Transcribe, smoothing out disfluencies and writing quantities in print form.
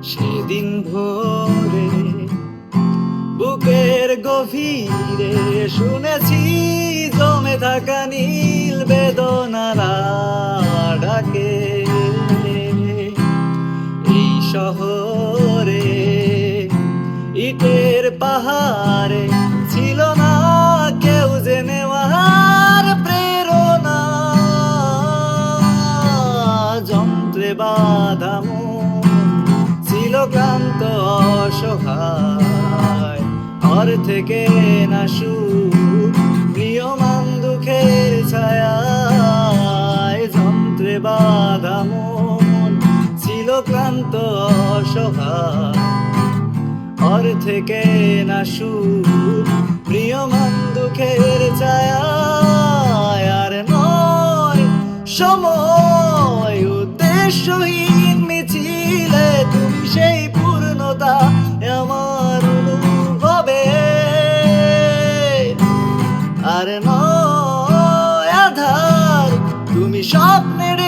সেদিন ভোরে বুকের গভীরে শুনেছি জমে থাকা নীল বেদনার ডাকে। এই শহরে ইটের পাহাড়ে ছিল না কেউ যে নেওয়ার প্রেরণা। যন্ত্রে বাঁধা মন ছিল ক্লান্ত অসহায়, ঘর থেকে না সুখ প্রিয়মান দুঃখের ছায়ায়। যন্ত্রে বাঁধা মন ছিল ক্লান্ত অসহায়, ঘর থেকে না সুখ প্রিয়মান দুঃখের ছায়ায়। আর নয় সময় উদ্দেশ্যহীন মিছিলে তুমি সেই পূর্ণতা আমার অনুভবে। আর নয় আধার তুমি স্বপ্নের